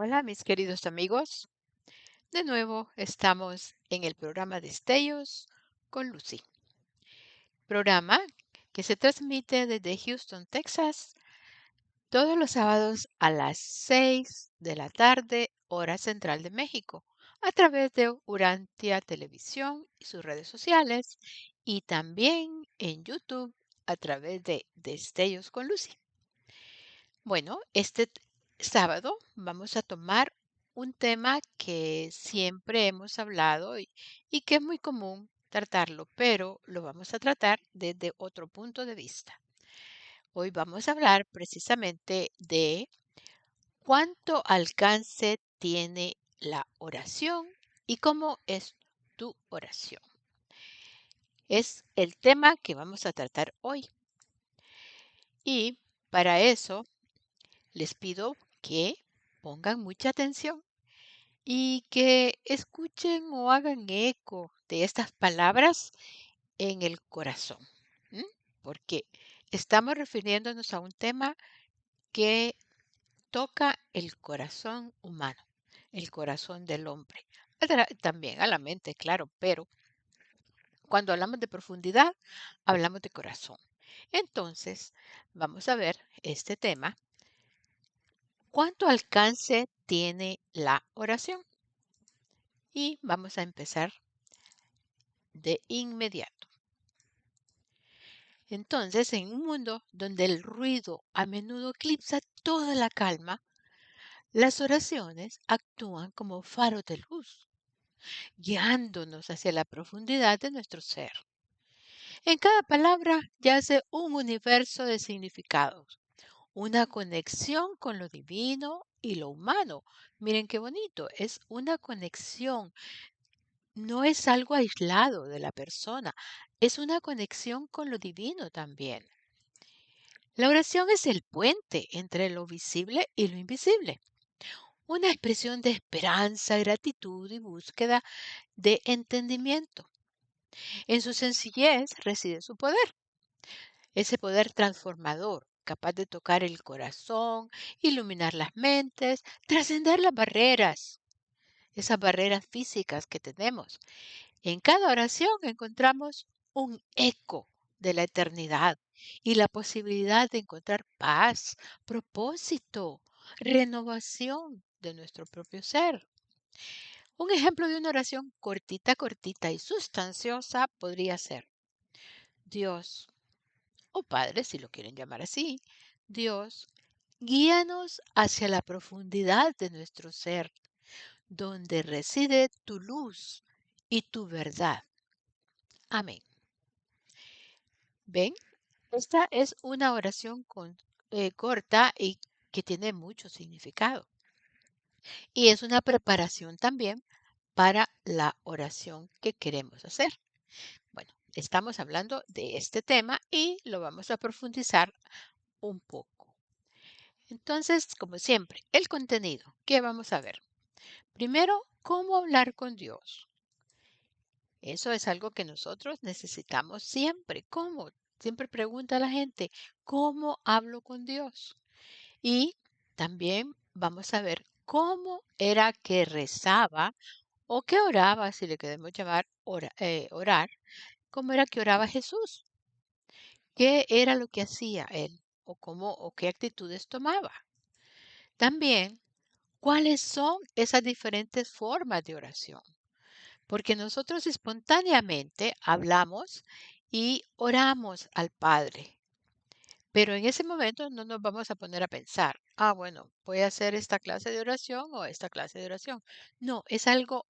Hola, mis queridos amigos. De nuevo estamos en el programa Destellos con Lucy. Programa que se transmite desde Houston, Texas, todos los sábados a las 6 de la tarde, hora central de México, a través de Urantia Televisión y sus redes sociales, y también en YouTube a través de Destellos con Lucy. Bueno, sábado vamos a tomar un tema que siempre hemos hablado y que es muy común tratarlo, pero lo vamos a tratar desde otro punto de vista. Hoy vamos a hablar precisamente de cuánto alcance tiene la oración y cómo es tu oración. Es el tema que vamos a tratar hoy. Y para eso les pido que pongan mucha atención y que escuchen o hagan eco de estas palabras en el corazón, ¿m? Porque estamos refiriéndonos a un tema que toca el corazón humano, el corazón del hombre. También a la mente, claro, pero cuando hablamos de profundidad, hablamos de corazón. Entonces, vamos a ver este tema. ¿Cuánto alcance tiene la oración? Y vamos a empezar de inmediato. Entonces, en un mundo donde el ruido a menudo eclipsa toda la calma, las oraciones actúan como faros de luz, guiándonos hacia la profundidad de nuestro ser. En cada palabra yace un universo de significados, una conexión con lo divino y lo humano. Miren qué bonito, es una conexión. No es algo aislado de la persona, es una conexión con lo divino también. La oración es el puente entre lo visible y lo invisible, una expresión de esperanza, gratitud y búsqueda de entendimiento. En su sencillez reside su poder, ese poder transformador, capaz de tocar el corazón, iluminar las mentes, trascender las barreras, esas barreras físicas que tenemos. En cada oración encontramos un eco de la eternidad y la posibilidad de encontrar paz, propósito, renovación de nuestro propio ser. Un ejemplo de una oración cortita, cortita y sustanciosa podría ser: Dios, o Padre, si lo quieren llamar así, Dios, guíanos hacia la profundidad de nuestro ser, donde reside tu luz y tu verdad. Amén. ¿Ven? Esta es una oración corta y que tiene mucho significado. Y es una preparación también para la oración que queremos hacer. Bueno, estamos hablando de este tema y lo vamos a profundizar un poco. Entonces, como siempre, el contenido. ¿Qué vamos a ver? Primero, cómo hablar con Dios. Eso es algo que nosotros necesitamos siempre. ¿Cómo? Siempre pregunta a la gente, ¿cómo hablo con Dios? Y también vamos a ver cómo era que rezaba o que oraba, si le queremos llamar orar, cómo era que oraba Jesús, qué era lo que hacía él o cómo o qué actitudes tomaba. También, ¿cuáles son esas diferentes formas de oración? Porque nosotros espontáneamente hablamos y oramos al Padre. Pero en ese momento no nos vamos a poner a pensar, bueno, voy a hacer esta clase de oración o esta clase de oración. No, es algo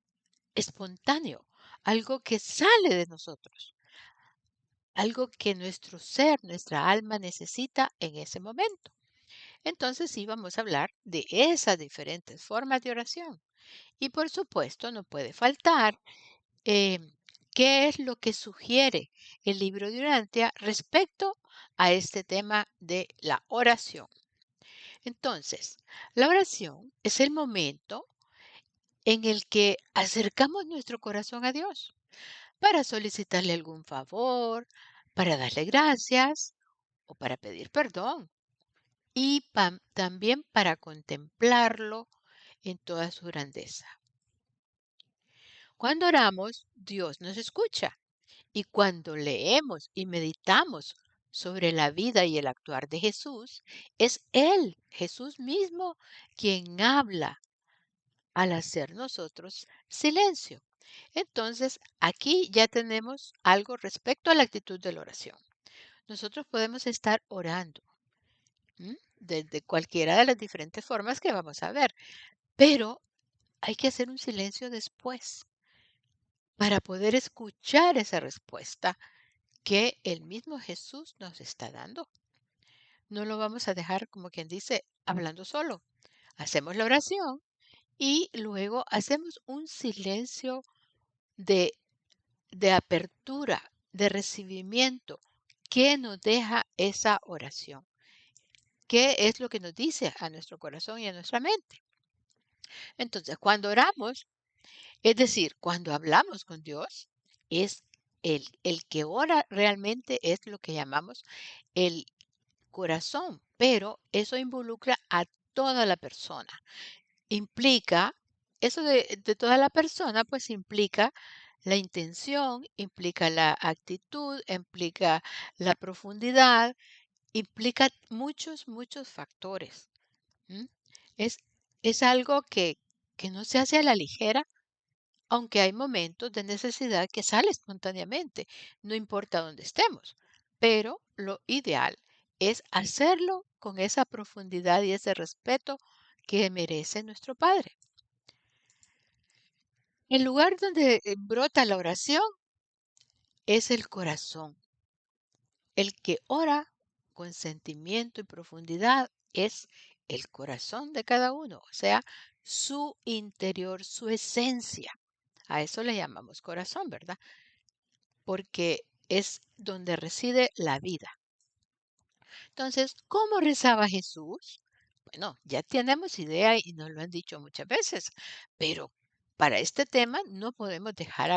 espontáneo, algo que sale de nosotros, algo que nuestro ser, nuestra alma necesita en ese momento. Entonces sí vamos a hablar de esas diferentes formas de oración. Y por supuesto no puede faltar eh, qué es lo que sugiere el libro de Urantia respecto a este tema de la oración. Entonces, la oración es el momento en el que acercamos nuestro corazón a Dios para solicitarle algún favor, para darle gracias o para pedir perdón y también para contemplarlo en toda su grandeza. Cuando oramos, Dios nos escucha. Y cuando leemos y meditamos sobre la vida y el actuar de Jesús, es Él, Jesús mismo, quien habla al hacer nosotros silencio. Entonces, aquí ya tenemos algo respecto a la actitud de la oración. Nosotros podemos estar orando, desde cualquiera de las diferentes formas que vamos a ver, pero hay que hacer un silencio después para poder escuchar esa respuesta que el mismo Jesús nos está dando. No lo vamos a dejar, como quien dice, hablando solo. Hacemos la oración y luego hacemos un silencio de, de apertura, de recibimiento. ¿Qué nos deja esa oración? ¿Qué es lo que nos dice a nuestro corazón y a nuestra mente? Entonces, cuando oramos, es decir, cuando hablamos con Dios, es el que ora realmente es lo que llamamos el corazón, pero eso involucra a toda la persona. Implica, eso de toda la persona, pues implica la intención, implica la actitud, implica la profundidad, implica muchos, muchos factores. ¿M? Es, es algo que no se hace a la ligera, aunque hay momentos de necesidad que sale espontáneamente, no importa dónde estemos, pero lo ideal es hacerlo con esa profundidad y ese respeto que merece nuestro Padre. El lugar donde brota la oración es el corazón. El que ora con sentimiento y profundidad es el corazón de cada uno, o sea, su interior, su esencia. A eso le llamamos corazón, ¿verdad? Porque es donde reside la vida. Entonces, ¿cómo rezaba Jesús? Bueno, ya tenemos idea y nos lo han dicho muchas veces, pero para este tema no podemos dejar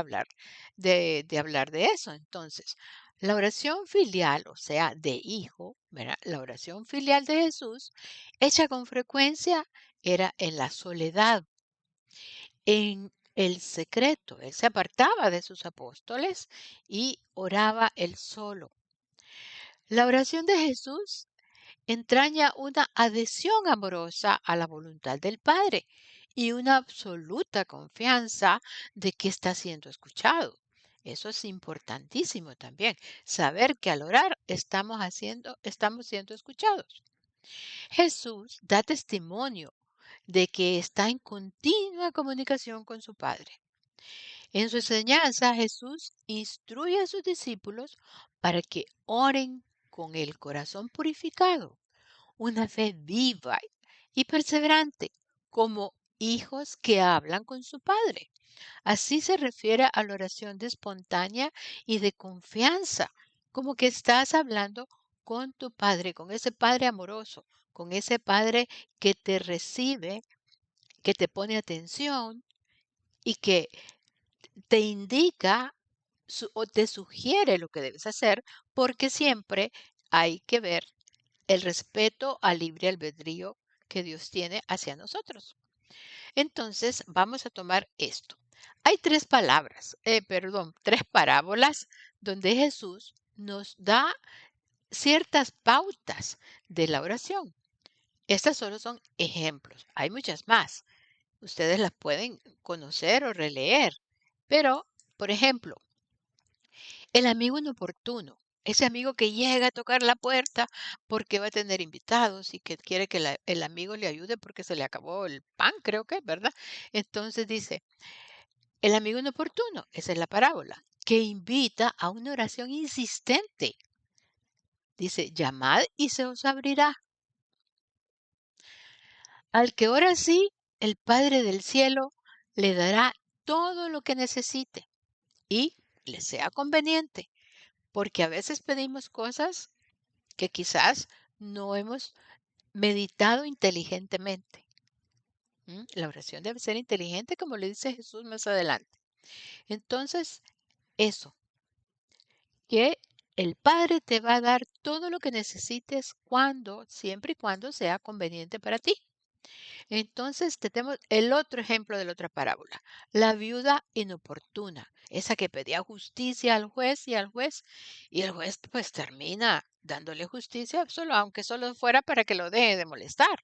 de hablar de eso. Entonces, la oración filial, o sea, de hijo, ¿verdad? La oración filial de Jesús, hecha con frecuencia, era en la soledad, en el secreto. Él se apartaba de sus apóstoles y oraba él solo. La oración de Jesús entraña una adhesión amorosa a la voluntad del Padre y una absoluta confianza de que está siendo escuchado. Eso es importantísimo también, saber que al orar estamos siendo escuchados. Jesús da testimonio de que está en continua comunicación con su Padre. En su enseñanza, Jesús instruye a sus discípulos para que oren con el corazón purificado, una fe viva y perseverante, como hijos que hablan con su Padre. Así se refiere a la oración de espontánea y de confianza, como que estás hablando con tu Padre, con ese Padre amoroso, con ese Padre que te recibe, que te pone atención y que te indica o te sugiere lo que debes hacer, porque siempre hay que ver el respeto al libre albedrío que Dios tiene hacia nosotros. Entonces, vamos a tomar esto. Hay tres parábolas donde Jesús nos da ciertas pautas de la oración. Estas solo son ejemplos. Hay muchas más. Ustedes las pueden conocer o releer. Pero, por ejemplo, el amigo inoportuno, ese amigo que llega a tocar la puerta porque va a tener invitados y que quiere que el amigo le ayude porque se le acabó el pan, creo que, ¿verdad? Entonces dice, el amigo inoportuno, esa es la parábola, que invita a una oración insistente. Dice, llamad y se os abrirá. Al que ora así, el Padre del cielo le dará todo lo que necesite y le sea conveniente, porque a veces pedimos cosas que quizás no hemos meditado inteligentemente. La oración debe ser inteligente, como le dice Jesús más adelante. Entonces, eso, que el Padre te va a dar todo lo que necesites siempre y cuando sea conveniente para ti. Entonces tenemos el otro ejemplo de la otra parábola, la viuda inoportuna, esa que pedía justicia al juez y el juez pues termina dándole justicia, solo, aunque solo fuera para que lo deje de molestar.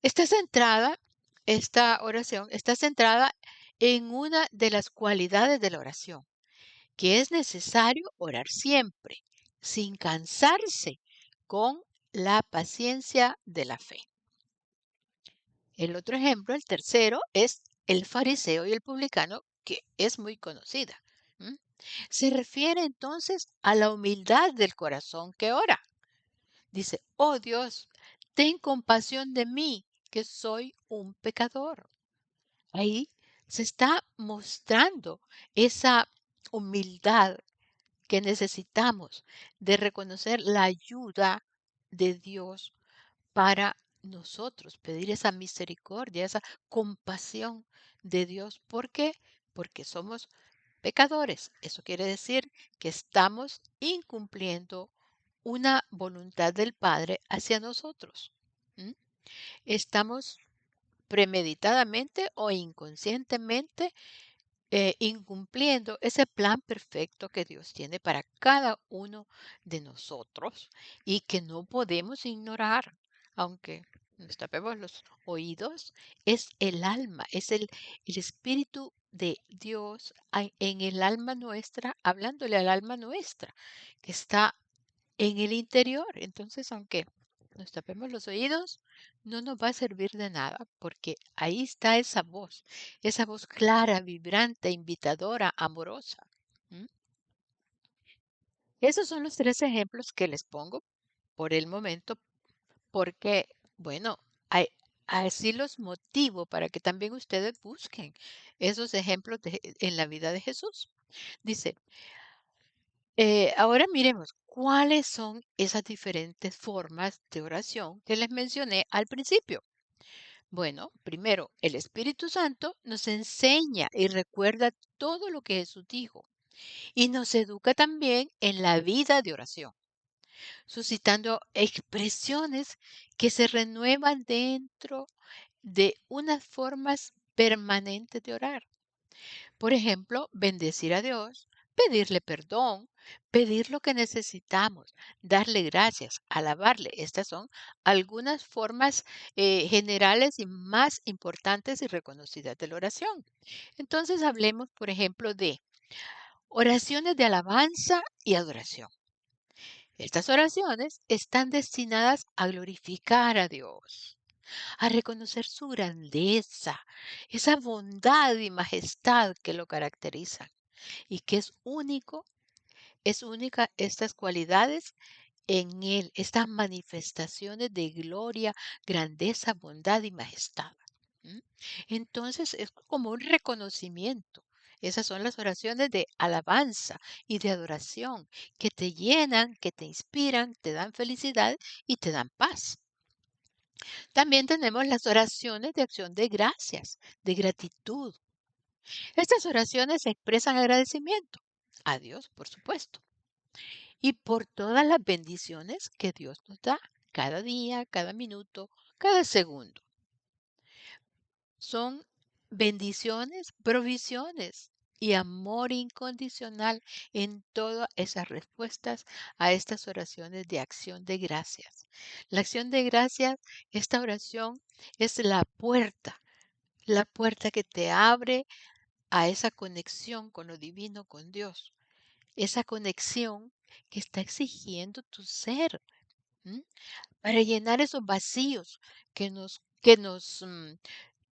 Está centrada, esta oración está centrada en una de las cualidades de la oración, que es necesario orar siempre, sin cansarse, con la paciencia de la fe. El otro ejemplo, el tercero, es el fariseo y el publicano, que es muy conocida. ¿M? Se refiere entonces a la humildad del corazón que ora. Dice, oh Dios, ten compasión de mí, que soy un pecador. Ahí se está mostrando esa humildad que necesitamos de reconocer la ayuda de Dios para nosotros, pedir esa misericordia, esa compasión de Dios. ¿Por qué? Porque somos pecadores. Eso quiere decir que estamos incumpliendo una voluntad del Padre hacia nosotros. ¿M? Estamos premeditadamente o inconscientemente incumpliendo ese plan perfecto que Dios tiene para cada uno de nosotros y que no podemos ignorar, aunque nos tapemos los oídos, es el alma, es el Espíritu de Dios en el alma nuestra, hablándole al alma nuestra, que está en el interior. Entonces, aunque nos tapemos los oídos, no nos va a servir de nada, porque ahí está esa voz clara, vibrante, invitadora, amorosa. ¿M? Esos son los tres ejemplos que les pongo por el momento, porque, bueno, hay- así los motivo para que también ustedes busquen esos ejemplos en la vida de Jesús. Dice, ahora miremos cuáles son esas diferentes formas de oración que les mencioné al principio. Bueno, primero, el Espíritu Santo nos enseña y recuerda todo lo que Jesús dijo y nos educa también en la vida de oración, suscitando expresiones que se renuevan dentro de unas formas permanentes de orar. Por ejemplo, bendecir a Dios, pedirle perdón, pedir lo que necesitamos, darle gracias, alabarle. Estas son algunas formas generales y más importantes y reconocidas de la oración. Entonces hablemos, por ejemplo, de oraciones de alabanza y adoración. Estas oraciones están destinadas a glorificar a Dios, a reconocer su grandeza, esa bondad y majestad que lo caracterizan y que es única estas cualidades en Él, estas manifestaciones de gloria, grandeza, bondad y majestad. ¿M? Entonces es como un reconocimiento. Esas son las oraciones de alabanza y de adoración que te llenan, que te inspiran, te dan felicidad y te dan paz. También tenemos las oraciones de acción de gracias, de gratitud. Estas oraciones expresan agradecimiento a Dios, por supuesto, y por todas las bendiciones que Dios nos da cada día, cada minuto, cada segundo. Son bendiciones, provisiones y amor incondicional en todas esas respuestas a estas oraciones de acción de gracias. La acción de gracias, esta oración es la puerta que te abre a esa conexión con lo divino, con Dios. Esa conexión que está exigiendo tu ser, ¿m? Para llenar esos vacíos que nos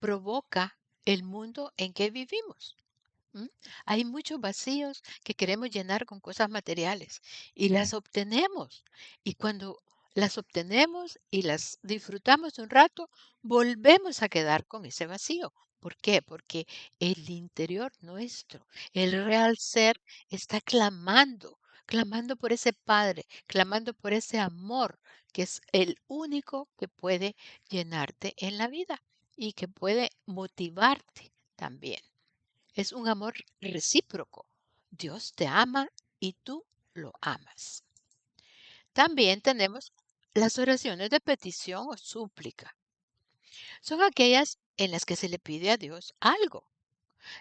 provoca el mundo en que vivimos. ¿M? Hay muchos vacíos que queremos llenar con cosas materiales y las obtenemos. Y cuando las obtenemos y las disfrutamos un rato, volvemos a quedar con ese vacío. ¿Por qué? Porque el interior nuestro, el real ser, está clamando, clamando por ese Padre, clamando por ese amor, que es el único que puede llenarte en la vida y que puede motivarte también. Es un amor recíproco. Dios te ama y tú lo amas. También tenemos las oraciones de petición o súplica. Son aquellas en las que se le pide a Dios algo,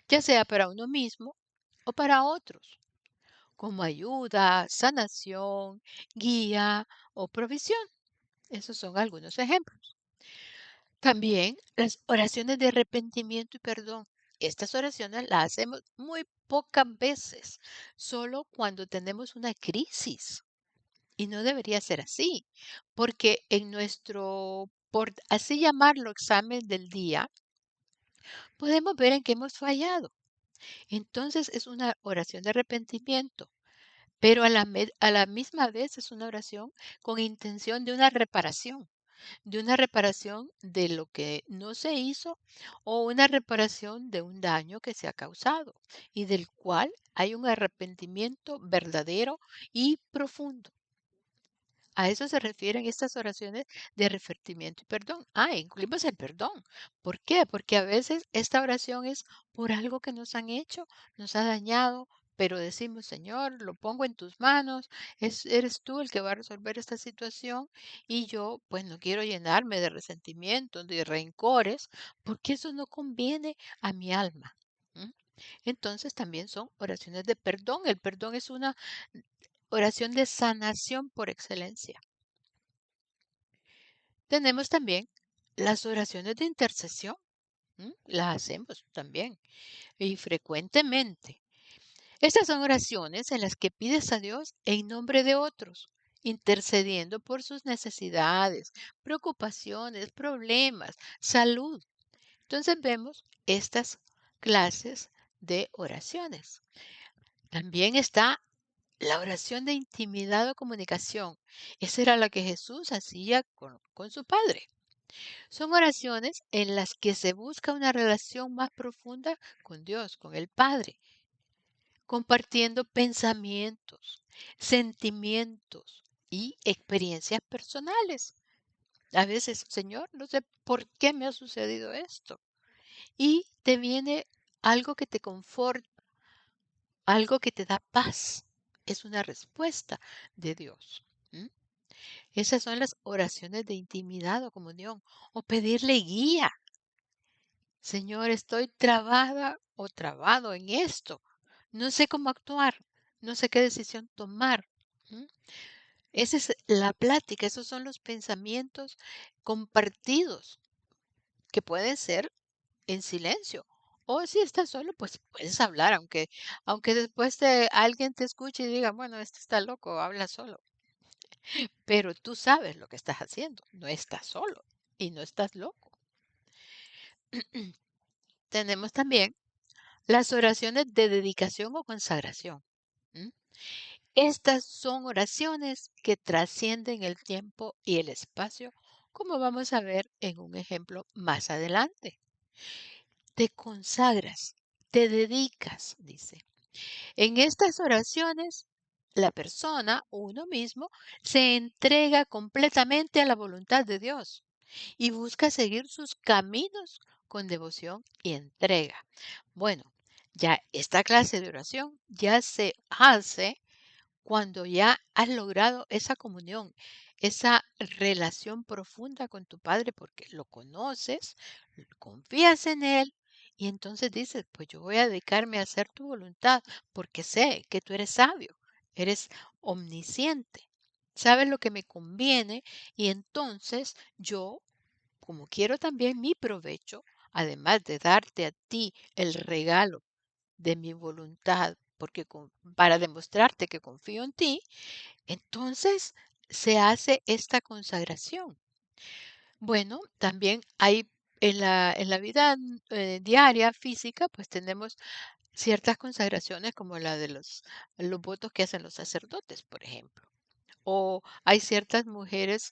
ya sea para uno mismo o para otros, como ayuda, sanación, guía o provisión. Esos son algunos ejemplos. También las oraciones de arrepentimiento y perdón. Estas oraciones las hacemos muy pocas veces, solo cuando tenemos una crisis. Y no debería ser así, porque en nuestro, por así llamarlo, examen del día, podemos ver en qué hemos fallado. Entonces es una oración de arrepentimiento, pero a la misma vez es una oración con intención de una reparación de lo que no se hizo o una reparación de un daño que se ha causado y del cual hay un arrepentimiento verdadero y profundo. A eso se refieren estas oraciones de arrepentimiento y perdón. Incluimos el perdón. ¿Por qué? Porque a veces esta oración es por algo que nos han hecho, nos ha dañado, pero decimos, Señor, lo pongo en tus manos, eres tú el que va a resolver esta situación y yo pues no quiero llenarme de resentimientos, de rencores, porque eso no conviene a mi alma. ¿M? Entonces también son oraciones de perdón. El perdón es una oración de sanación por excelencia. Tenemos también las oraciones de intercesión. Las hacemos también y frecuentemente. Estas son oraciones en las que pides a Dios en nombre de otros, intercediendo por sus necesidades, preocupaciones, problemas, salud. Entonces vemos estas clases de oraciones. También está la oración de intimidad o comunicación. Esa era la que Jesús hacía con su Padre. Son oraciones en las que se busca una relación más profunda con Dios, con el Padre, compartiendo pensamientos, sentimientos y experiencias personales. A veces, Señor, no sé por qué me ha sucedido esto. Y te viene algo que te conforta, algo que te da paz. Es una respuesta de Dios. ¿M? Esas son las oraciones de intimidad o comunión. O pedirle guía. Señor, estoy trabada o trabado en esto. No sé cómo actuar. No sé qué decisión tomar. ¿M? Esa es la plática. Esos son los pensamientos compartidos que pueden ser en silencio. O si estás solo, pues puedes hablar, aunque después alguien te escuche y diga, bueno, este está loco, habla solo. Pero tú sabes lo que estás haciendo. No estás solo y no estás loco. Tenemos también las oraciones de dedicación o consagración. ¿M? Estas son oraciones que trascienden el tiempo y el espacio, como vamos a ver en un ejemplo más adelante. Te consagras, te dedicas, dice. En estas oraciones, la persona, uno mismo, se entrega completamente a la voluntad de Dios y busca seguir sus caminos con devoción y entrega. Bueno, ya esta clase de oración ya se hace cuando ya has logrado esa comunión, esa relación profunda con tu Padre porque lo conoces, confías en Él y entonces dices, pues yo voy a dedicarme a hacer tu voluntad porque sé que tú eres sabio, eres omnisciente, sabes lo que me conviene y entonces yo, como quiero también mi provecho, además de darte a ti el regalo de mi voluntad, porque para demostrarte que confío en ti, entonces se hace esta consagración. Bueno, también hay en la vida diaria, física, pues tenemos ciertas consagraciones como la de los votos que hacen los sacerdotes, por ejemplo. O hay ciertas mujeres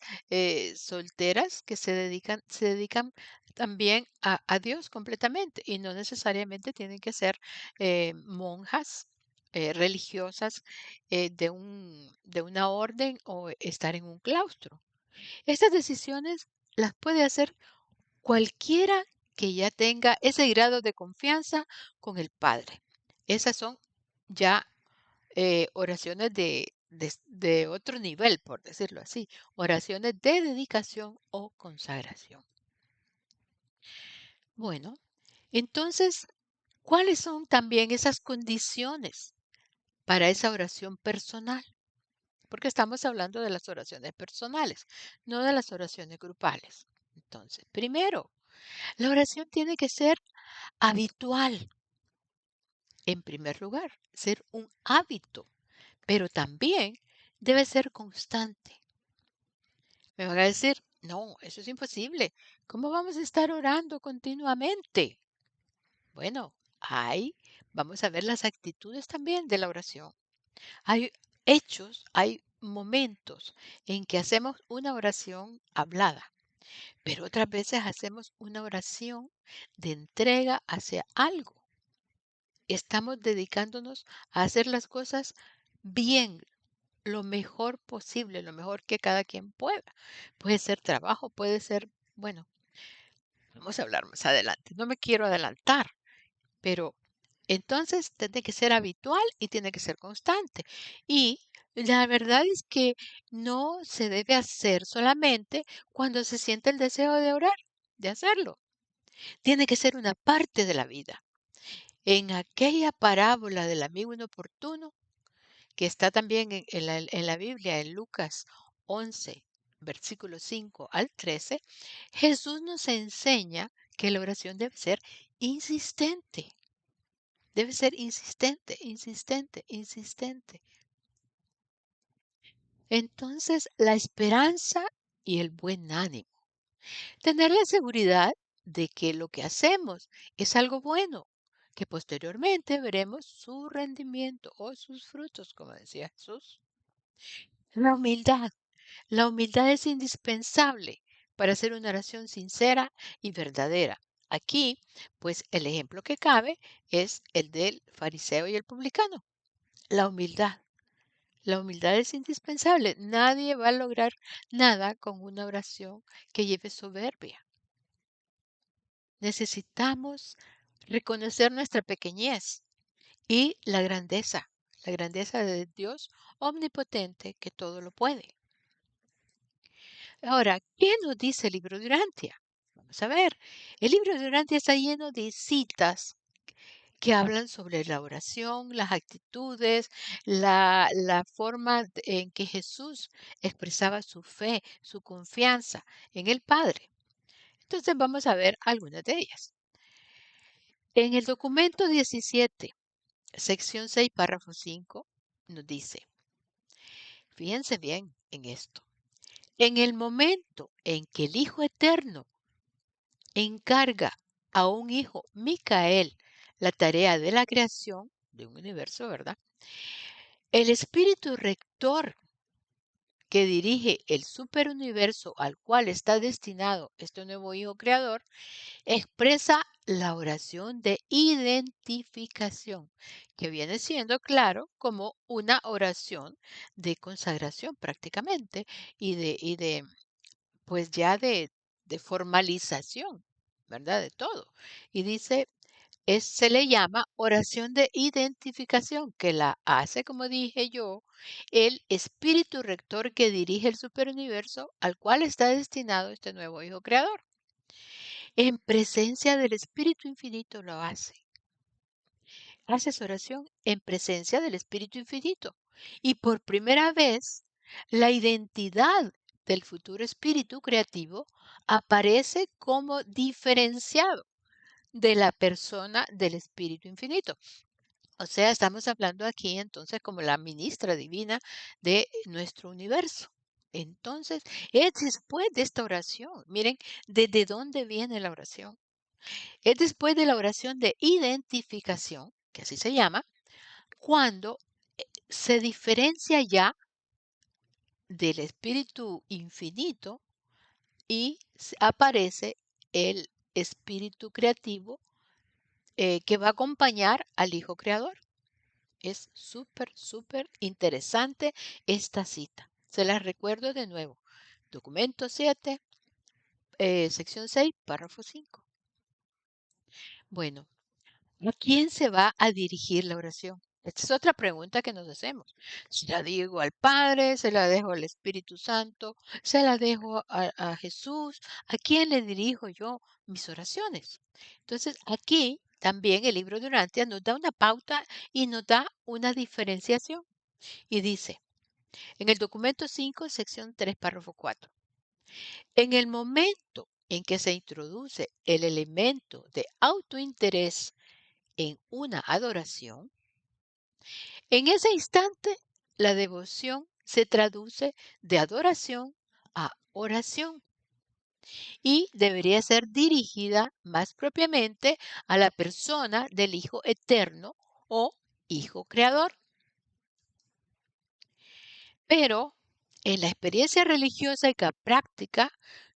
solteras que se dedican también a Dios completamente y no necesariamente tienen que ser monjas religiosas de una orden o estar en un claustro. Estas decisiones las puede hacer cualquiera que ya tenga ese grado de confianza con el Padre. Esas son ya oraciones de otro nivel, por decirlo así, oraciones de dedicación o consagración. Bueno, entonces, ¿cuáles son también esas condiciones para esa oración personal? Porque estamos hablando de las oraciones personales, no de las oraciones grupales. Entonces, primero, la oración tiene que ser habitual, en primer lugar, ser un hábito, pero también debe ser constante. Me van a decir, no, eso es imposible. ¿Cómo vamos a estar orando continuamente? Bueno, vamos a ver las actitudes también de la oración. Hay hechos, hay momentos en que hacemos una oración hablada, pero otras veces hacemos una oración de entrega hacia algo. Estamos dedicándonos a hacer las cosas bien, lo mejor posible, lo mejor que cada quien pueda. Puede ser trabajo, puede ser, bueno, vamos a hablar más adelante. No me quiero adelantar, pero entonces tiene que ser habitual y tiene que ser constante. Y la verdad es que no se debe hacer solamente cuando se siente el deseo de orar, de hacerlo. Tiene que ser una parte de la vida. En aquella parábola del amigo inoportuno, que está también en la Biblia, en Lucas 11, versículo 5 al 13, Jesús nos enseña que la oración debe ser insistente. Debe ser insistente, insistente, insistente. Entonces, la esperanza y el buen ánimo. Tener la seguridad de que lo que hacemos es algo bueno, que posteriormente veremos su rendimiento o sus frutos, como decía Jesús. La humildad. La humildad es indispensable para hacer una oración sincera y verdadera. Aquí, pues el ejemplo que cabe es el del fariseo y el publicano. La humildad. La humildad es indispensable. Nadie va a lograr nada con una oración que lleve soberbia. Necesitamos reconocer nuestra pequeñez y la grandeza de Dios omnipotente que todo lo puede. Ahora, ¿qué nos dice el libro de Urantia? Vamos a ver, el libro de Urantia está lleno de citas que hablan sobre la oración, las actitudes, la forma en que Jesús expresaba su fe, su confianza en el Padre. Entonces vamos a ver algunas de ellas. En el documento 17, sección 6, párrafo 5, nos dice, fíjense bien en esto, en el momento en que el Hijo Eterno encarga a un hijo, Micael, la tarea de la creación de un universo, ¿verdad? El espíritu rector que dirige el superuniverso al cual está destinado este nuevo hijo creador, expresa la oración de identificación, que viene siendo, claro, como una oración de consagración prácticamente y de pues ya de formalización, ¿verdad? De todo. Y dice, se le llama oración de identificación, que la hace, como dije yo, el espíritu rector que dirige el superuniverso al cual está destinado este nuevo hijo creador. En presencia del Espíritu Infinito lo hace. Haces oración en presencia del Espíritu Infinito. Y por primera vez, la identidad del futuro espíritu creativo aparece como diferenciado de la persona del Espíritu Infinito. O sea, estamos hablando aquí entonces como la ministra divina de nuestro universo. Entonces, es después de esta oración. Miren, ¿desde dónde viene la oración? Es después de la oración de identificación, que así se llama, cuando se diferencia ya del Espíritu Infinito y aparece el Espíritu Creativo que va a acompañar al Hijo Creador. Es súper, súper interesante esta cita. Se las recuerdo de nuevo. Documento 7, sección 6, párrafo 5. Bueno, ¿a quién se va a dirigir la oración? Esta es otra pregunta que nos hacemos. ¿Se la digo al Padre? ¿Se la dejo al Espíritu Santo? ¿Se la dejo a Jesús? ¿A quién le dirijo yo mis oraciones? Entonces, aquí también el libro de Urantia nos da una pauta y nos da una diferenciación. Y dice, en el documento 5, sección 3, párrafo 4, en el momento en que se introduce el elemento de autointerés en una adoración, en ese instante, la devoción se traduce de adoración a oración y debería ser dirigida más propiamente a la persona del Hijo Eterno o Hijo Creador. Pero en la experiencia religiosa y práctica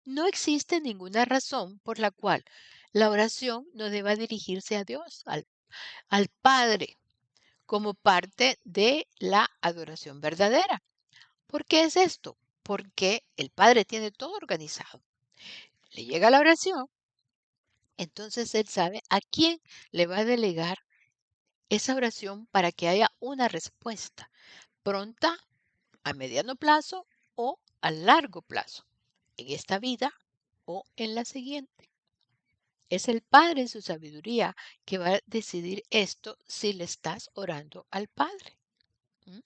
no existe ninguna razón por la cual la oración no deba dirigirse a Dios, al Padre, como parte de la adoración verdadera. ¿Por qué es esto? Porque el Padre tiene todo organizado. Le llega la oración, entonces Él sabe a quién le va a delegar esa oración para que haya una respuesta pronta, a mediano plazo o a largo plazo, en esta vida o en la siguiente. Es el Padre en su sabiduría que va a decidir esto si le estás orando al Padre. ¿Mm?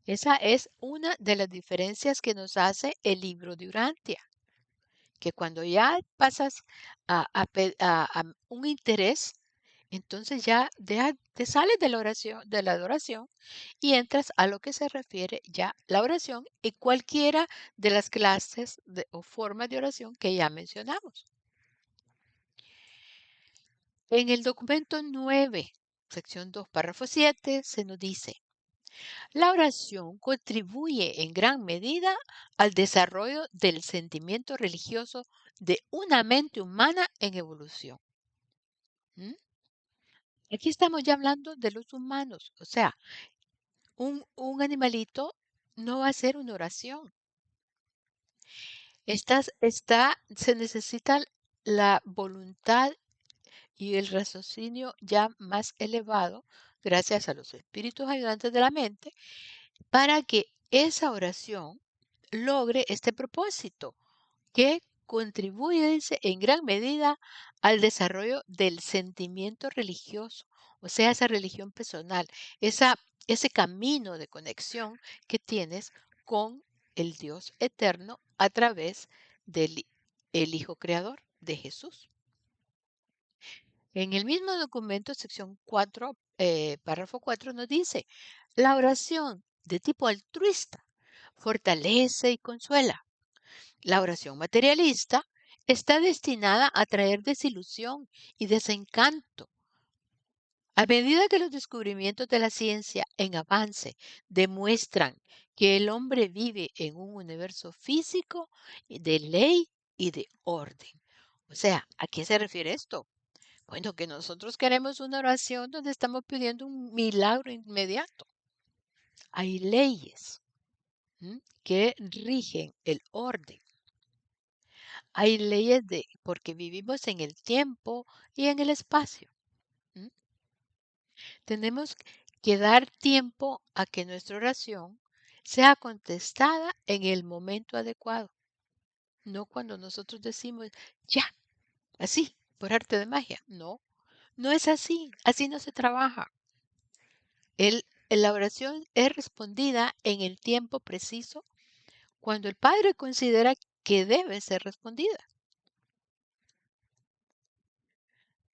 Esa es una de las diferencias que nos hace el libro de Urantia. Que cuando ya pasas a un interés, entonces ya te sales de la oración, de la adoración y entras a lo que se refiere ya la oración y cualquiera de las clases o formas de oración que ya mencionamos. En el documento 9, sección 2, párrafo 7, se nos dice, la oración contribuye en gran medida al desarrollo del sentimiento religioso de una mente humana en evolución. ¿Mm? Aquí estamos ya hablando de los humanos, o sea, un animalito no va a hacer una oración. Se necesita la voluntad y el raciocinio ya más elevado, gracias a los espíritus ayudantes de la mente, para que esa oración logre este propósito, que contribuye, dice, en gran medida al desarrollo del sentimiento religioso, o sea, esa religión personal, ese camino de conexión que tienes con el Dios eterno a través del el Hijo Creador de Jesús. En el mismo documento, sección 4, párrafo 4, nos dice, la oración de tipo altruista fortalece y consuela. La oración materialista está destinada a traer desilusión y desencanto. A medida que los descubrimientos de la ciencia en avance demuestran que el hombre vive en un universo físico de ley y de orden. O sea, ¿a qué se refiere esto? Bueno, que nosotros queremos una oración donde estamos pidiendo un milagro inmediato. Hay leyes, ¿m?, que rigen el orden. Hay leyes porque vivimos en el tiempo y en el espacio. ¿M? Tenemos que dar tiempo a que nuestra oración sea contestada en el momento adecuado, no cuando nosotros decimos, ya, así, por arte de magia. No, no es así, así no se trabaja. La oración es respondida en el tiempo preciso cuando el Padre considera que debe ser respondida.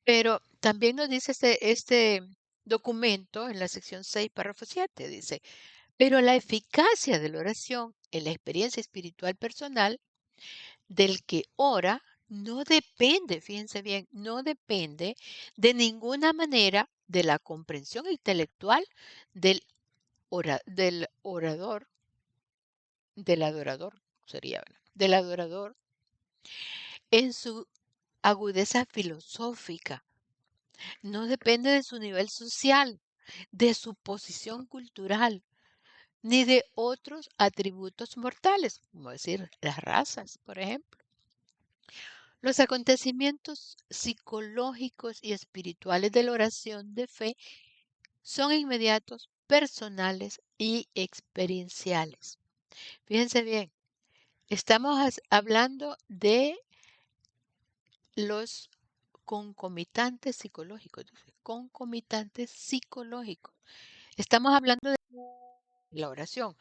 Pero también nos dice este documento en la sección 6, párrafo 7, dice, pero la eficacia de la oración en la experiencia espiritual personal del que ora no depende, fíjense bien, no depende de ninguna manera de la comprensión intelectual del, del orador, del adorador, sería, ¿verdad?, del adorador en su agudeza filosófica. No depende de su nivel social, de su posición cultural, ni de otros atributos mortales, como decir las razas, por ejemplo. Los acontecimientos psicológicos y espirituales de la oración de fe son inmediatos, personales y experienciales. Fíjense bien, estamos hablando de los concomitantes psicológicos, dice, concomitantes psicológicos. Estamos hablando de la oración,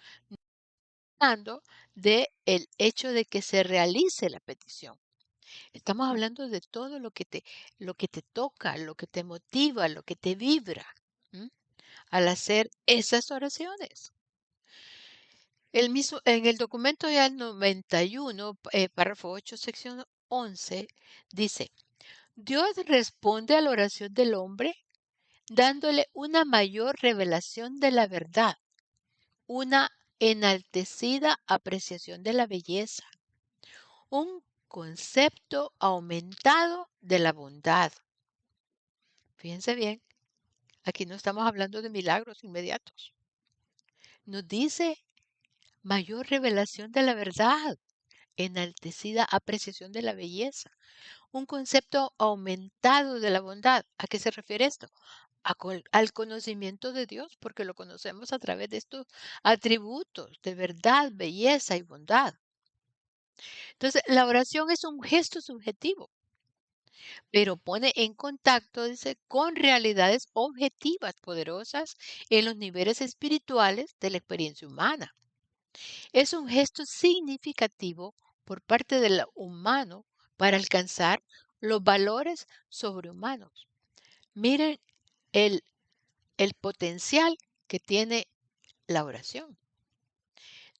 hablando de el hecho de que se realice la petición. Estamos hablando de todo lo que te toca, lo que te motiva, lo que te vibra, ¿m? Al hacer esas oraciones. En el documento ya el 91, párrafo 8, sección 11, dice, Dios responde a la oración del hombre dándole una mayor revelación de la verdad, una enaltecida apreciación de la belleza, un concepto aumentado de la bondad. Fíjense bien, aquí no estamos hablando de milagros inmediatos. Nos dice mayor revelación de la verdad, enaltecida apreciación de la belleza, un concepto aumentado de la bondad. ¿A qué se refiere esto? Al conocimiento de Dios, porque lo conocemos a través de estos atributos de verdad, belleza y bondad. Entonces, la oración es un gesto subjetivo, pero pone en contacto, dice, con realidades objetivas poderosas en los niveles espirituales de la experiencia humana. Es un gesto significativo por parte del humano para alcanzar los valores sobrehumanos. Miren el, el potencial que tiene la oración.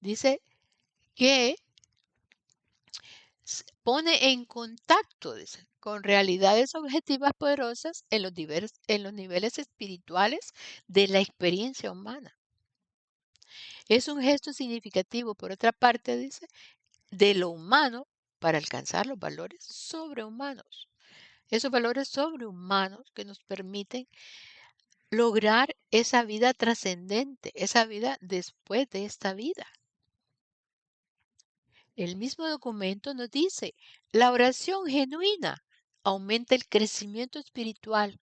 Dice que pone en contacto, dice, con realidades objetivas poderosas en los niveles espirituales de la experiencia humana. Es un gesto significativo, por otra parte, dice, de lo humano para alcanzar los valores sobrehumanos. Esos valores sobrehumanos que nos permiten lograr esa vida trascendente, esa vida después de esta vida. El mismo documento nos dice, la oración genuina aumenta el crecimiento espiritual,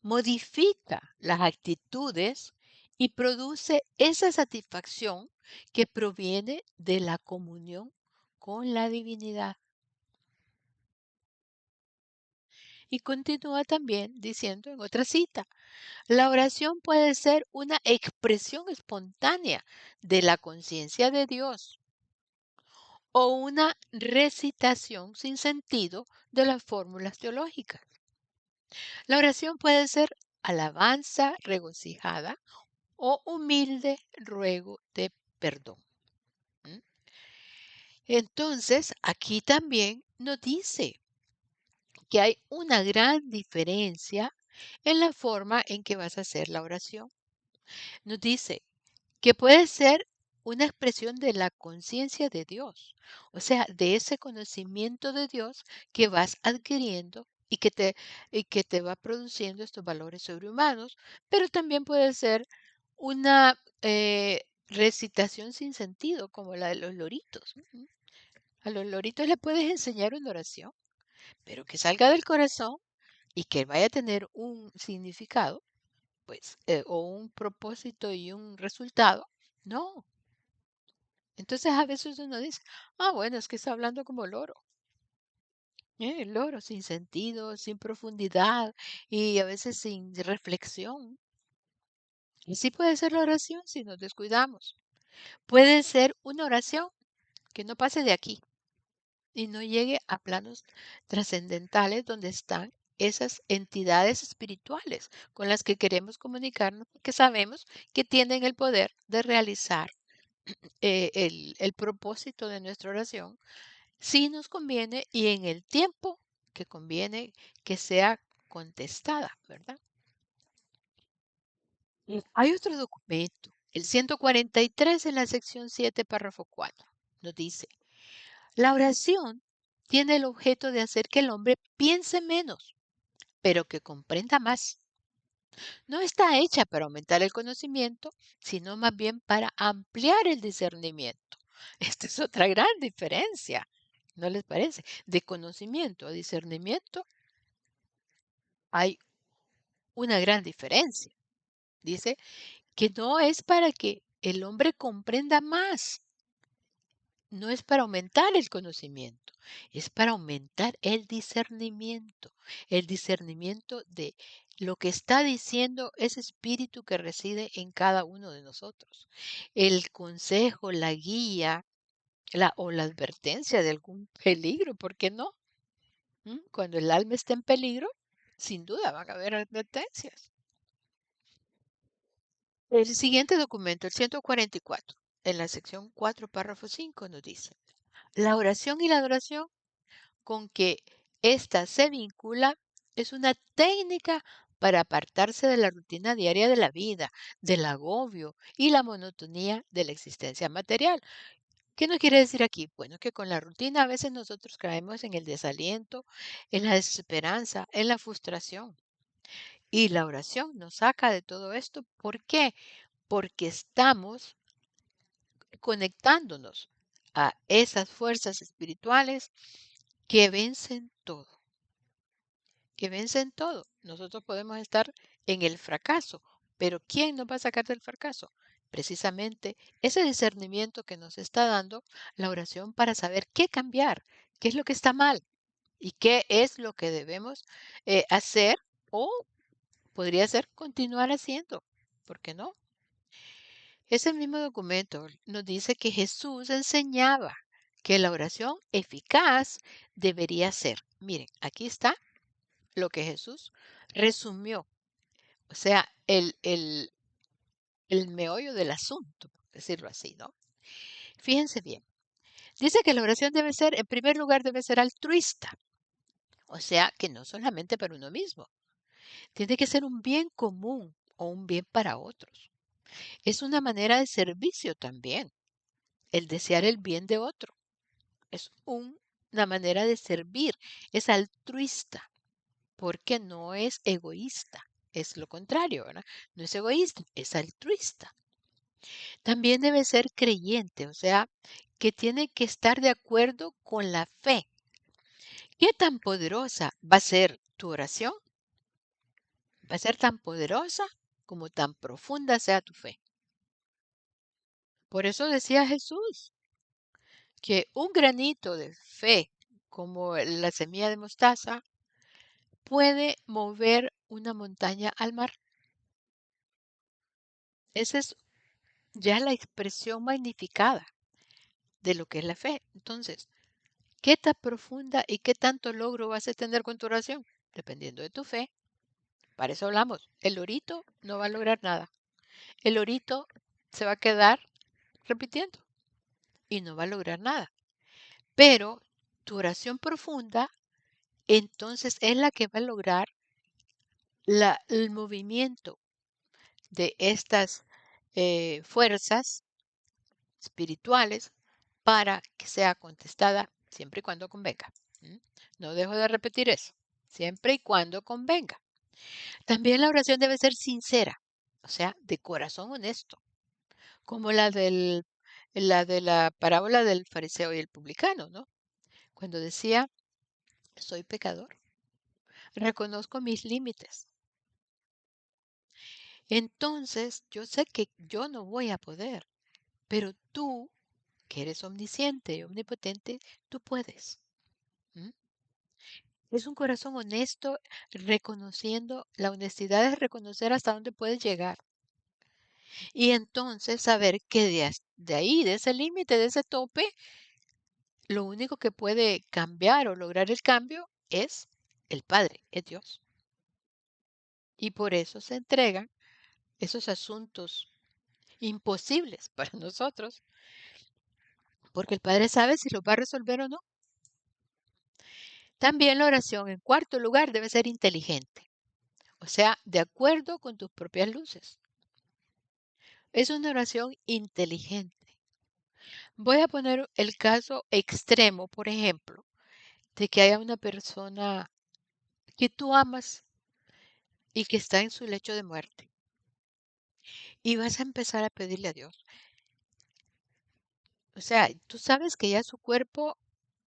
modifica las actitudes y produce esa satisfacción que proviene de la comunión con la divinidad. Y continúa también diciendo en otra cita, la oración puede ser una expresión espontánea de la conciencia de Dios o una recitación sin sentido de las fórmulas teológicas. La oración puede ser alabanza regocijada o humilde ruego de perdón. ¿Mm? Entonces, aquí también nos dice que hay una gran diferencia en la forma en que vas a hacer la oración. Nos dice que puede ser una expresión de la conciencia de Dios, o sea, de ese conocimiento de Dios que vas adquiriendo y que te va produciendo estos valores sobrehumanos, pero también puede ser una recitación sin sentido, como la de los loritos. Ujú. A los loritos le puedes enseñar una oración, pero que salga del corazón y que vaya a tener un significado, pues, o un propósito y un resultado, no. Entonces a veces uno dice, ah, bueno, es que está hablando como loro. El loro sin sentido, sin profundidad y a veces sin reflexión. Así puede ser la oración si nos descuidamos. Puede ser una oración que no pase de aquí y no llegue a planos trascendentales donde están esas entidades espirituales con las que queremos comunicarnos, porque sabemos que tienen el poder de realizar el propósito de nuestra oración si nos conviene y en el tiempo que conviene que sea contestada, ¿verdad? Hay otro documento, el 143 en la sección 7, párrafo 4. Nos dice, la oración tiene el objeto de hacer que el hombre piense menos, pero que comprenda más. No está hecha para aumentar el conocimiento, sino más bien para ampliar el discernimiento. Esta es otra gran diferencia, ¿no les parece? De conocimiento a discernimiento hay una gran diferencia. Dice que no es para que el hombre comprenda más, no es para aumentar el conocimiento, es para aumentar el discernimiento de lo que está diciendo ese espíritu que reside en cada uno de nosotros. El consejo, la guía, o la advertencia de algún peligro, ¿por qué no? Cuando el alma está en peligro, sin duda van a haber advertencias. El siguiente documento, el 144, en la sección 4, párrafo 5, nos dice, la oración y la adoración con que ésta se vincula es una técnica para apartarse de la rutina diaria de la vida, del agobio y la monotonía de la existencia material. ¿Qué nos quiere decir aquí? Bueno, que con la rutina a veces nosotros caemos en el desaliento, en la desesperanza, en la frustración. Y la oración nos saca de todo esto. ¿Por qué? Porque estamos conectándonos a esas fuerzas espirituales que vencen todo, que vencen todo. Nosotros podemos estar en el fracaso, pero ¿quién nos va a sacar del fracaso? Precisamente ese discernimiento que nos está dando la oración para saber qué cambiar, qué es lo que está mal y qué es lo que debemos hacer o podría ser continuar haciendo. ¿Por qué no? Ese mismo documento nos dice que Jesús enseñaba que la oración eficaz debería ser. Miren, aquí está lo que Jesús resumió, o sea, el meollo del asunto, por decirlo así, ¿no? Fíjense bien, dice que la oración debe ser, en primer lugar, debe ser altruista, o sea, que no solamente para uno mismo, tiene que ser un bien común o un bien para otros. Es una manera de servicio también, el desear el bien de otro. Es una manera de servir, es altruista, porque no es egoísta, es lo contrario, ¿verdad? No es egoísta, es altruista. También debe ser creyente, o sea, que tiene que estar de acuerdo con la fe. ¿Qué tan poderosa va a ser tu oración? Va a ser tan poderosa como tan profunda sea tu fe. Por eso decía Jesús que un granito de fe, como la semilla de mostaza, puede mover una montaña al mar. Esa es ya la expresión magnificada de lo que es la fe. Entonces, ¿qué tan profunda y qué tanto logro vas a tener con tu oración? Dependiendo de tu fe. Para eso hablamos. El lorito no va a lograr nada. El lorito se va a quedar repitiendo y no va a lograr nada. Pero tu oración profunda, entonces es la que va a lograr el movimiento de estas fuerzas espirituales para que sea contestada siempre y cuando convenga. ¿M? No dejo de repetir eso, siempre y cuando convenga. También la oración debe ser sincera, o sea, de corazón honesto, como la de la parábola del fariseo y el publicano, ¿no? Cuando decía, soy pecador, reconozco mis límites. Entonces, yo sé que yo no voy a poder, pero tú, que eres omnisciente y omnipotente, tú puedes. ¿M? Es un corazón honesto, reconociendo, la honestidad es reconocer hasta dónde puedes llegar. Y entonces saber que de ahí, de ese límite, de ese tope, lo único que puede cambiar o lograr el cambio es el Padre, es Dios. Y por eso se entregan esos asuntos imposibles para nosotros, porque el Padre sabe si los va a resolver o no. También la oración, en cuarto lugar, debe ser inteligente, o sea, de acuerdo con tus propias luces. Es una oración inteligente. Voy a poner el caso extremo, por ejemplo, de que haya una persona que tú amas y que está en su lecho de muerte. Y vas a empezar a pedirle a Dios. O sea, tú sabes que ya su cuerpo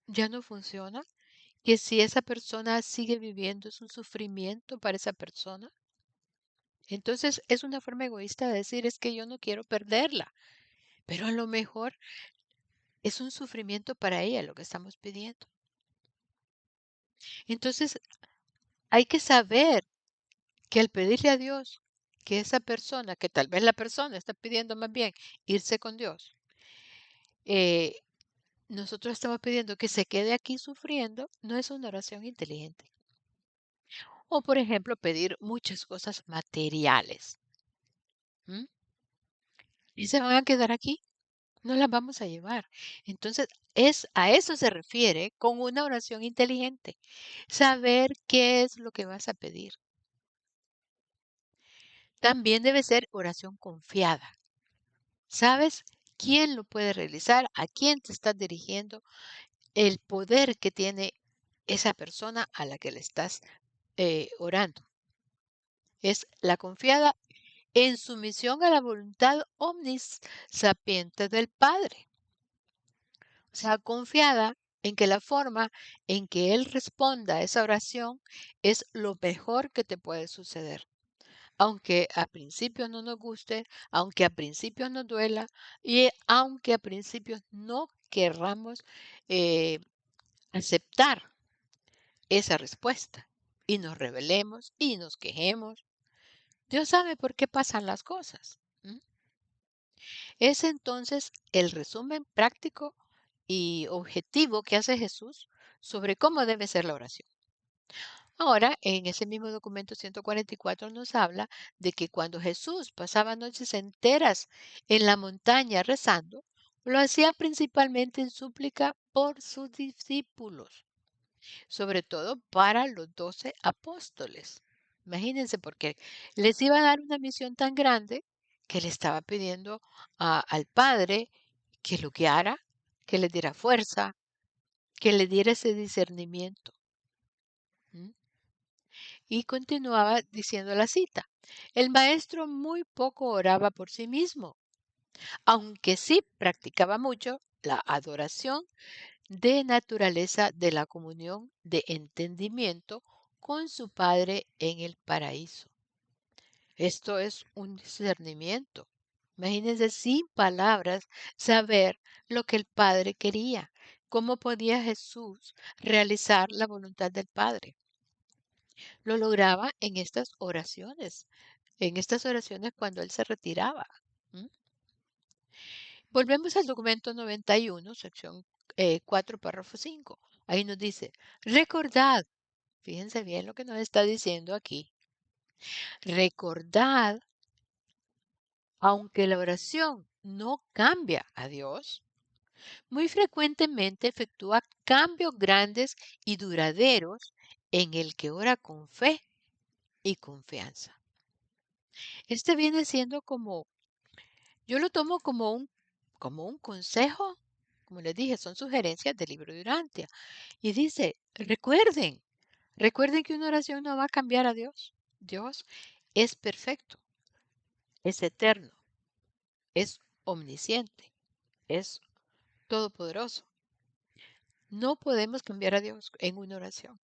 ya no funciona, que si esa persona sigue viviendo es un sufrimiento para esa persona. Entonces es una forma egoísta de decir es que yo no quiero perderla, pero a lo mejor es un sufrimiento para ella lo que estamos pidiendo. Entonces hay que saber que al pedirle a Dios que esa persona, que tal vez la persona está pidiendo más bien irse con Dios, eh, nosotros estamos pidiendo que se quede aquí sufriendo, no es una oración inteligente. O, por ejemplo, pedir muchas cosas materiales. ¿M? Y se van a quedar aquí, no las vamos a llevar. Entonces, a eso se refiere con una oración inteligente. Saber qué es lo que vas a pedir. También debe ser oración confiada. ¿Sabes quién lo puede realizar? ¿A quién te estás dirigiendo? El poder que tiene esa persona a la que le estás orando. Es la confiada en sumisión a la voluntad omnisapiente del Padre. O sea, confiada en que la forma en que Él responda a esa oración es lo mejor que te puede suceder. Aunque a principio no nos guste, aunque a principio nos duela y aunque a principio no querramos eh, aceptar esa respuesta y nos rebelemos y nos quejemos. Dios sabe por qué pasan las cosas. ¿M? Es entonces el resumen práctico y objetivo que hace Jesús sobre cómo debe ser la oración. Ahora, en ese mismo documento 144 nos habla de que cuando Jesús pasaba noches enteras en la montaña rezando, lo hacía principalmente en súplica por sus discípulos, sobre todo para los 12 apóstoles. Imagínense, porque les iba a dar una misión tan grande que le estaba pidiendo al Padre que lo guiara, que le diera fuerza, que le diera ese discernimiento. ¿M? Y continuaba diciendo la cita. El maestro muy poco oraba por sí mismo, aunque sí practicaba mucho la adoración de naturaleza de la comunión de entendimiento con su Padre en el paraíso. Esto es un discernimiento. Imagínense sin palabras saber lo que el Padre quería. ¿Cómo podía Jesús realizar la voluntad del Padre? Lo lograba en estas oraciones cuando él se retiraba. ¿M? Volvemos al documento 91, sección 4, párrafo 5. Ahí nos dice, recordad, fíjense bien lo que nos está diciendo aquí, recordad, aunque la oración no cambia a Dios, muy frecuentemente efectúa cambios grandes y duraderos en el que ora con fe y confianza. Este viene siendo como, yo lo tomo como un consejo, como les dije, son sugerencias del libro de Urantia. Y dice, recuerden que una oración no va a cambiar a Dios. Dios es perfecto, es eterno, es omnisciente, es todopoderoso. No podemos cambiar a Dios en una oración.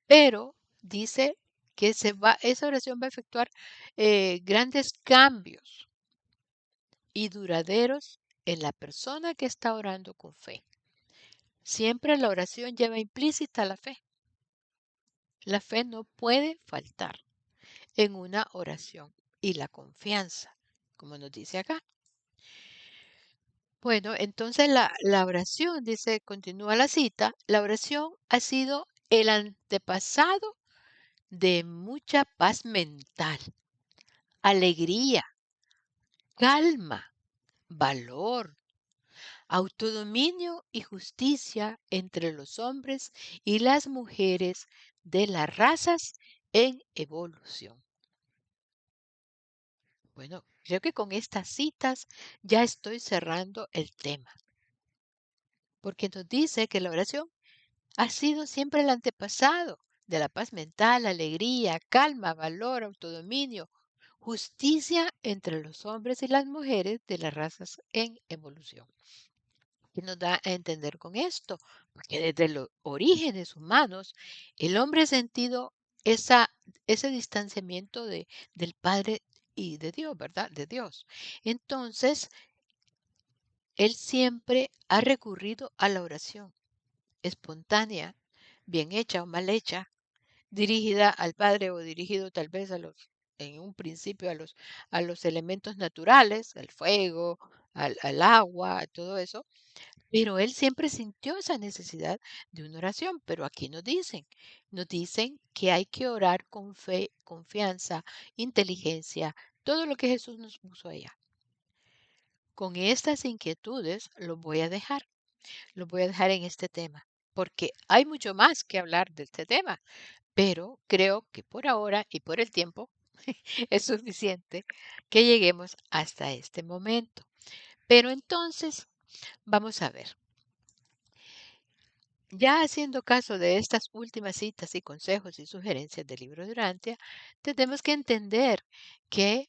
Pero dice que esa oración va a efectuar grandes cambios y duraderos en la persona que está orando con fe. Siempre la oración lleva implícita la fe. La fe no puede faltar en una oración y la confianza, como nos dice acá. Bueno, entonces la oración, dice, continúa la cita, la oración ha sido el antepasado de mucha paz mental, alegría, calma, valor, autodominio y justicia entre los hombres y las mujeres de las razas en evolución. Bueno, creo que con estas citas ya estoy cerrando el tema, porque nos dice que la oración ha sido siempre el antepasado de la paz mental, alegría, calma, valor, autodominio, justicia entre los hombres y las mujeres de las razas en evolución. ¿Qué nos da a entender con esto? Porque desde los orígenes humanos, el hombre ha sentido esa, ese distanciamiento del Padre y de Dios, ¿verdad? De Dios. Entonces, él siempre ha recurrido a la oración espontánea, bien hecha o mal hecha, dirigida al Padre o dirigido tal vez en un principio a los elementos naturales, al fuego, al agua, a todo eso, pero él siempre sintió esa necesidad de una oración, pero aquí nos dicen que hay que orar con fe, confianza, inteligencia, todo lo que Jesús nos puso allá. Con estas inquietudes los voy a dejar en este tema, porque hay mucho más que hablar de este tema, pero creo que por ahora y por el tiempo es suficiente que lleguemos hasta este momento. Pero entonces, vamos a ver. Ya haciendo caso de estas últimas citas y consejos y sugerencias del libro de Urantia, tenemos que entender que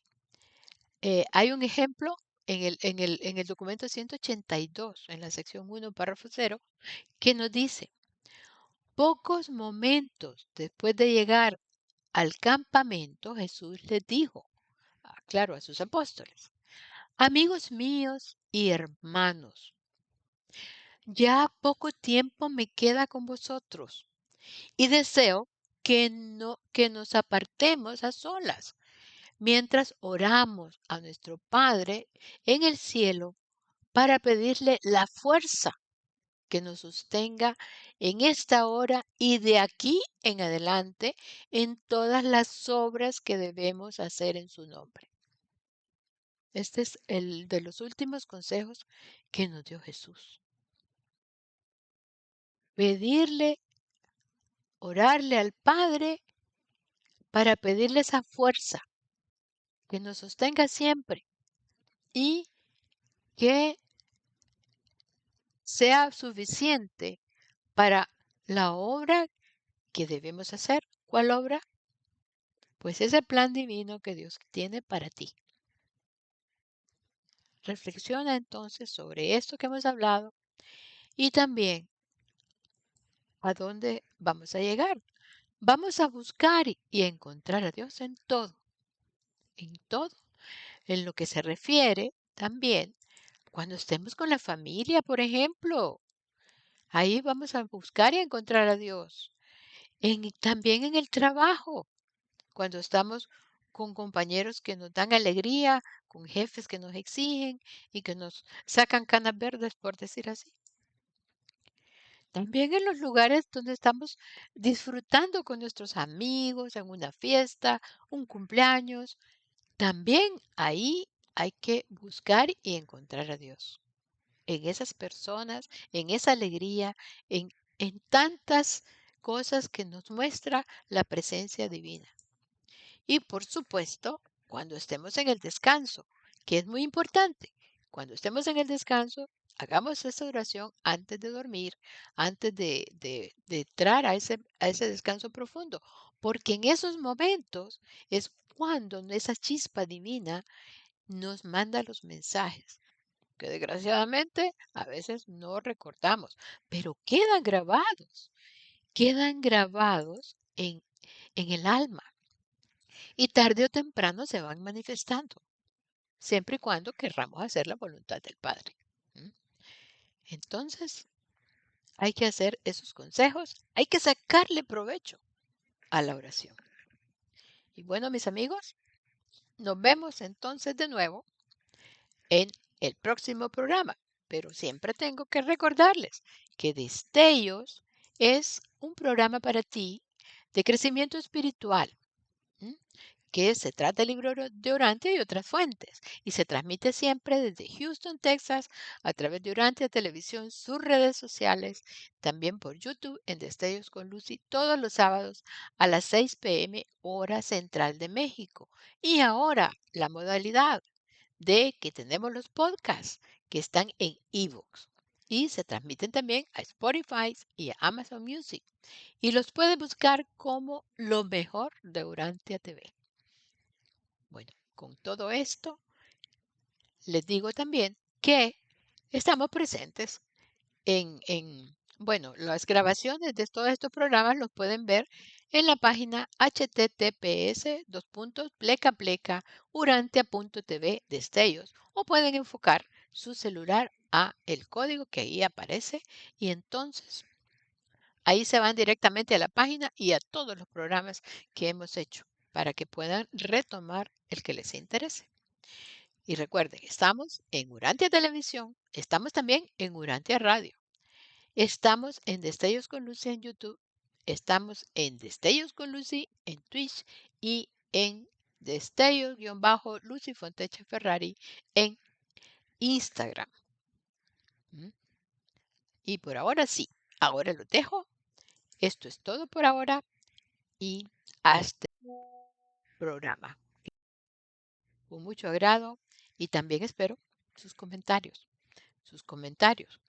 hay un ejemplo en el documento 182, en la sección 1, párrafo 0, que nos dice, pocos momentos después de llegar al campamento, Jesús les dijo, claro, a sus apóstoles, amigos míos y hermanos, ya poco tiempo me queda con vosotros y deseo que nos apartemos a solas mientras oramos a nuestro Padre en el cielo para pedirle la fuerza que nos sostenga en esta hora y de aquí en adelante en todas las obras que debemos hacer en su nombre. Este es el de los últimos consejos que nos dio Jesús. Pedirle, orarle al Padre para pedirle esa fuerza que nos sostenga siempre y que sea suficiente para la obra que debemos hacer. ¿Cuál obra? Pues ese plan divino que Dios tiene para ti. Reflexiona entonces sobre esto que hemos hablado y también a dónde vamos a llegar. Vamos a buscar y encontrar a Dios en todo, en lo que se refiere también cuando estemos con la familia, por ejemplo. Ahí vamos a buscar y encontrar a Dios. También en el trabajo, cuando estamos con compañeros que nos dan alegría, con jefes que nos exigen y que nos sacan canas verdes, por decir así. También en los lugares donde estamos disfrutando con nuestros amigos, en una fiesta, un cumpleaños, también ahí hay que buscar y encontrar a Dios. En esas personas, en esa alegría, en tantas cosas que nos muestra la presencia divina. Y por supuesto, cuando estemos en el descanso, que es muy importante, cuando estemos en el descanso, hagamos esa oración antes de dormir, antes de entrar a ese descanso profundo, porque en esos momentos es cuando esa chispa divina nos manda los mensajes, que desgraciadamente a veces no recordamos, pero quedan grabados en el alma y tarde o temprano se van manifestando, siempre y cuando querramos hacer la voluntad del Padre. ¿M? Entonces, hay que hacer esos consejos, hay que sacarle provecho a la oración. Y bueno, mis amigos, nos vemos entonces de nuevo en el próximo programa, pero siempre tengo que recordarles que Destellos es un programa para ti de crecimiento espiritual. ¿M? Que se trata del libro de Urantia y otras fuentes, y se transmite siempre desde Houston, Texas, a través de Urantia Televisión, sus redes sociales, también por YouTube en Destellos con Lucy, todos los sábados a las 6 p.m. hora central de México. Y ahora la modalidad de que tenemos los podcasts que están en eBooks y se transmiten también a Spotify y a Amazon Music. Y los puedes buscar como lo mejor de Urantia TV. Bueno, con todo esto, les digo también que estamos presentes bueno, las grabaciones de todos estos programas los pueden ver en la página https://urantia.tv destellos o pueden enfocar su celular a el código que ahí aparece y entonces ahí se van directamente a la página y a todos los programas que hemos hecho para que puedan retomar el que les interese. Y recuerden, estamos en Urantia Televisión, estamos también en Urantia Radio, estamos en Destellos con Lucy en YouTube, estamos en Destellos con Lucy en Twitch y en Destellos-Lucy Fontecha Ferrari en Instagram. ¿Mm? Y por ahora sí, ahora los dejo. Esto es todo por ahora y hasta el programa. Con mucho agrado y también espero sus comentarios. Sus comentarios